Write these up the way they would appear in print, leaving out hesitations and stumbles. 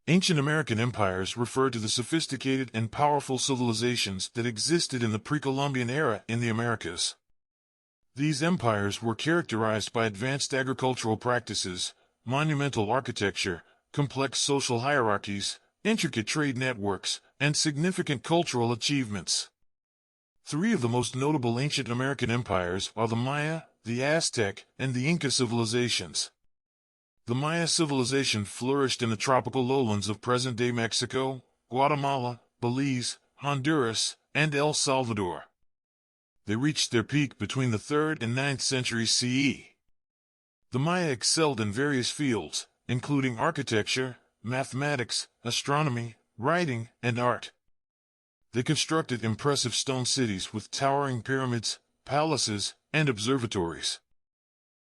Ancient American empires refer to the sophisticated and powerful civilizations that existed in the pre-Columbian era in the Americas. These empires were characterized by advanced agricultural practices, monumental architecture, complex social hierarchies, intricate trade networks, and significant cultural achievements. Three of the most notable ancient American empires are the Maya, the Aztec, and the Inca civilizations. The Maya civilization flourished in the tropical lowlands of present-day Mexico, Guatemala, Belize, Honduras, and El Salvador. They reached their peak between the 3rd and 9th centuries CE. The Maya excelled in various fields, including architecture, mathematics, astronomy, writing, and art. They constructed impressive stone cities with towering pyramids, palaces, and observatories.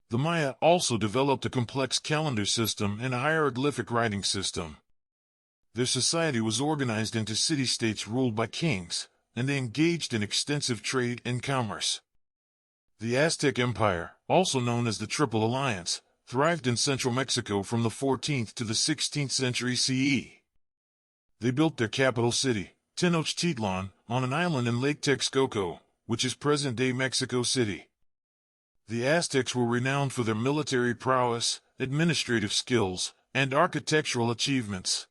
The Maya also developed a complex calendar system and a hieroglyphic writing system. Their society was organized into city-states ruled by kings, and they engaged in extensive trade and commerce. The Aztec Empire, also known as the Triple Alliance, thrived in central Mexico from the 14th to the 16th century CE. They built their capital city, Tenochtitlan, on an island in Lake Texcoco, which is present-day Mexico City. The Aztecs were renowned for their military prowess, administrative skills, and architectural achievements.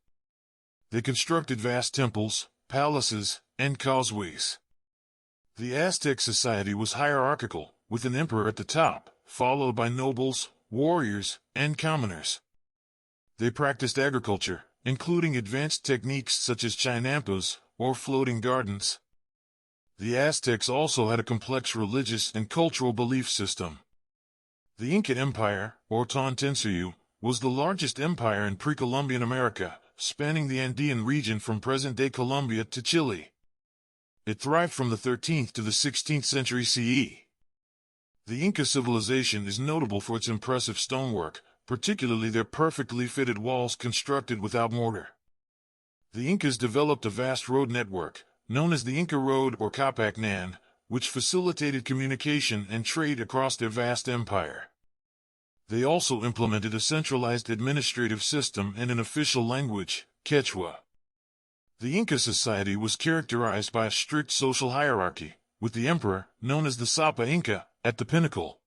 They constructed vast temples, palaces, and causeways. The Aztec society was hierarchical, with an emperor at the top, followed by nobles, warriors, and commoners. They practiced agriculture, including advanced techniques such as chinampas, or floating gardens. The Aztecs also had a complex religious and cultural belief system. The Inca Empire, or Tawantinsuyu, was the largest empire in pre-Columbian America, spanning the Andean region from present-day Colombia to Chile. It thrived from the 13th to the 16th century CE. The Inca civilization is notable for its impressive stonework, particularly their perfectly fitted walls constructed without mortar. The Incas developed a vast road network, known as the Inca Road or Capacnan, which facilitated communication and trade across their vast empire. They also implemented a centralized administrative system and an official language, Quechua. The Inca society was characterized by a strict social hierarchy, with the emperor, known as the Sapa Inca, at the pinnacle.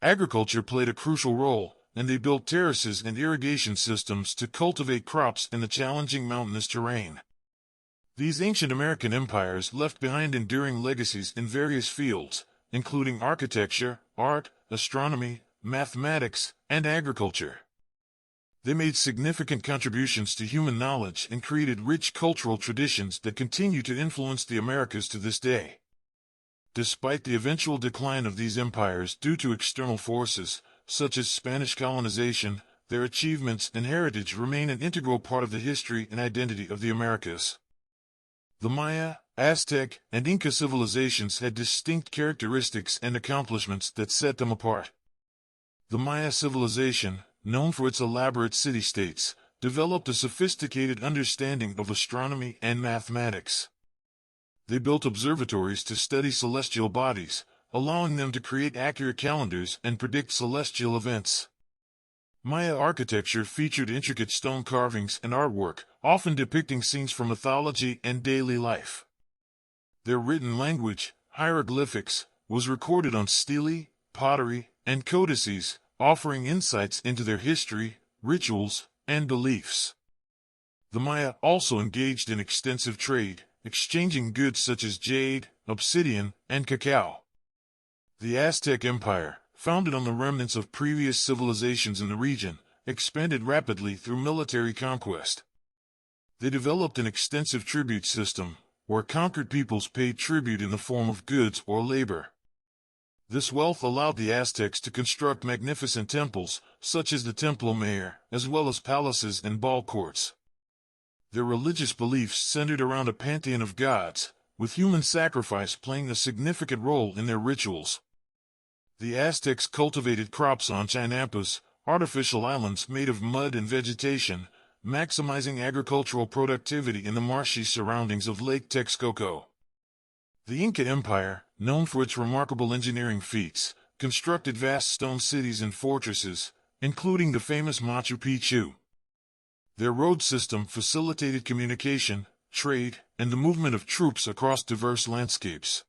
Agriculture played a crucial role, and they built terraces and irrigation systems to cultivate crops in the challenging mountainous terrain. These ancient American empires left behind enduring legacies in various fields, including architecture, art, astronomy, mathematics, and agriculture. They made significant contributions to human knowledge and created rich cultural traditions that continue to influence the Americas to this day. Despite the eventual decline of these empires due to external forces, such as Spanish colonization, their achievements and heritage remain an integral part of the history and identity of the Americas. The Maya, Aztec, and Inca civilizations had distinct characteristics and accomplishments that set them apart. The Maya civilization, known for its elaborate city-states, developed a sophisticated understanding of astronomy and mathematics. They built observatories to study celestial bodies, allowing them to create accurate calendars and predict celestial events. Maya architecture featured intricate stone carvings and artwork, often depicting scenes from mythology and daily life. Their written language, hieroglyphics, was recorded on stelae, pottery, and codices, offering insights into their history, rituals, and beliefs. The Maya also engaged in extensive trade, exchanging goods such as jade, obsidian, and cacao. The Aztec Empire, founded on the remnants of previous civilizations in the region, expanded rapidly through military conquest. They developed an extensive tribute system, where conquered peoples paid tribute in the form of goods or labor. This wealth allowed the Aztecs to construct magnificent temples, such as the Templo Mayor, as well as palaces and ball courts. Their religious beliefs centered around a pantheon of gods, with human sacrifice playing a significant role in their rituals. The Aztecs cultivated crops on chinampas, artificial islands made of mud and vegetation, maximizing agricultural productivity in the marshy surroundings of Lake Texcoco. The Inca Empire, known for its remarkable engineering feats, constructed vast stone cities and fortresses, including the famous Machu Picchu. Their road system facilitated communication, trade, and the movement of troops across diverse landscapes.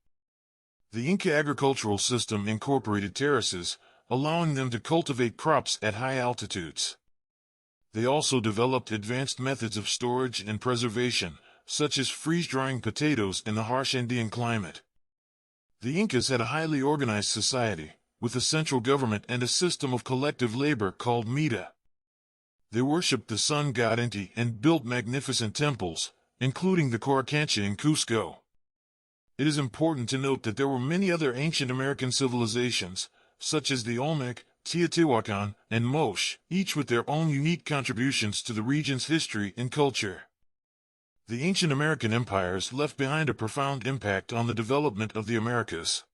The Inca agricultural system incorporated terraces, allowing them to cultivate crops at high altitudes. They also developed advanced methods of storage and preservation, such as freeze-drying potatoes in the harsh Andean climate. The Incas had a highly organized society, with a central government and a system of collective labor called mita. They worshipped the sun god Inti and built magnificent temples, including the Coricancha in Cusco. It is important to note that there were many other ancient American civilizations, such as the Olmec, Teotihuacan, and Moche, each with their own unique contributions to the region's history and culture. The ancient American empires left behind a profound impact on the development of the Americas.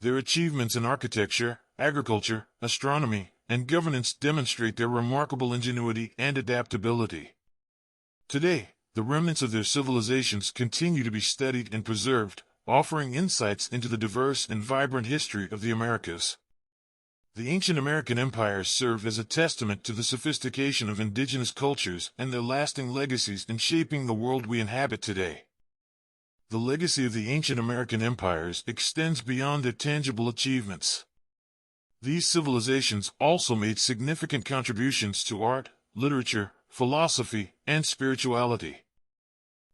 Their achievements in architecture, agriculture, astronomy, and governance demonstrate their remarkable ingenuity and adaptability. Today, the remnants of their civilizations continue to be studied and preserved, offering insights into the diverse and vibrant history of the Americas. The ancient American empires serve as a testament to the sophistication of indigenous cultures and their lasting legacies in shaping the world we inhabit today. The legacy of the ancient American empires extends beyond their tangible achievements. These civilizations also made significant contributions to art, literature, philosophy, and spirituality.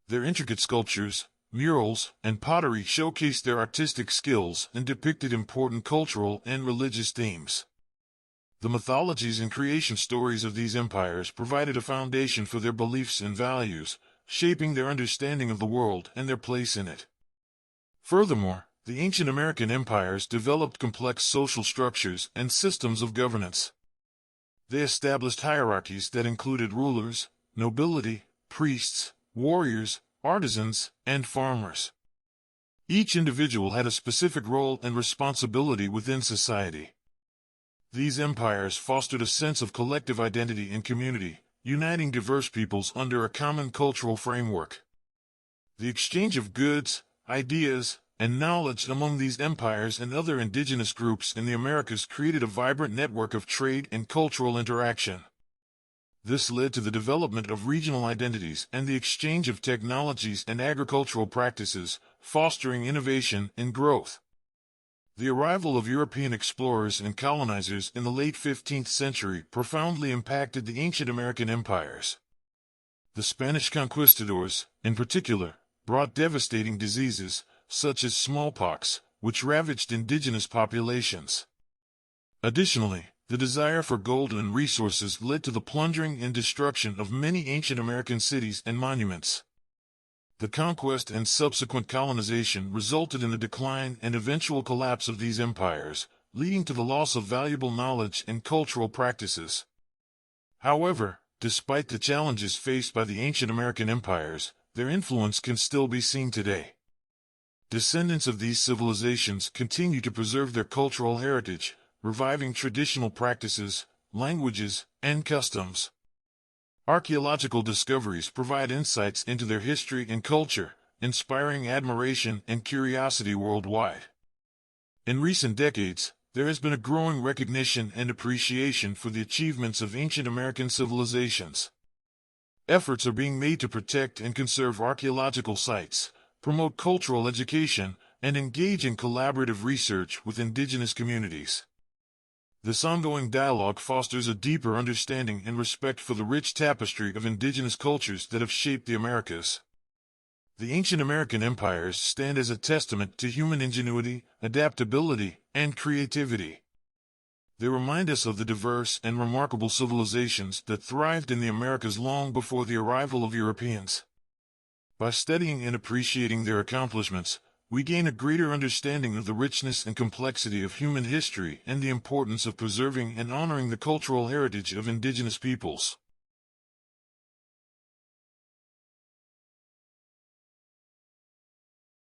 Their intricate sculptures, murals, and pottery showcased their artistic skills and depicted important cultural and religious themes. The mythologies and creation stories of these empires provided a foundation for their beliefs and values, shaping their understanding of the world and their place in it. Furthermore, the ancient American empires developed complex social structures and systems of governance. They established hierarchies that included rulers, nobility, priests, warriors, artisans, and farmers. Each individual had a specific role and responsibility within society. These empires fostered a sense of collective identity and community, uniting diverse peoples under a common cultural framework. The exchange of goods, ideas, and knowledge among these empires and other indigenous groups in the Americas created a vibrant network of trade and cultural interaction. This led to the development of regional identities and the exchange of technologies and agricultural practices, fostering innovation and growth. The arrival of European explorers and colonizers in the late 15th century profoundly impacted the ancient American empires. The Spanish conquistadors, in particular, brought devastating diseases, such as smallpox, which ravaged indigenous populations. Additionally, the desire for gold and resources led to the plundering and destruction of many ancient American cities and monuments. The conquest and subsequent colonization resulted in the decline and eventual collapse of these empires, leading to the loss of valuable knowledge and cultural practices. However, despite the challenges faced by the ancient American empires, their influence can still be seen today. Descendants of these civilizations continue to preserve their cultural heritage, reviving traditional practices, languages, and customs. Archaeological discoveries provide insights into their history and culture, inspiring admiration and curiosity worldwide. In recent decades, there has been a growing recognition and appreciation for the achievements of ancient American civilizations. Efforts are being made to protect and conserve archaeological sites, promote cultural education, and engage in collaborative research with indigenous communities. This ongoing dialogue fosters a deeper understanding and respect for the rich tapestry of indigenous cultures that have shaped the Americas. The ancient American empires stand as a testament to human ingenuity, adaptability, and creativity. They remind us of the diverse and remarkable civilizations that thrived in the Americas long before the arrival of Europeans. By studying and appreciating their accomplishments, we gain a greater understanding of the richness and complexity of human history and the importance of preserving and honoring the cultural heritage of indigenous peoples.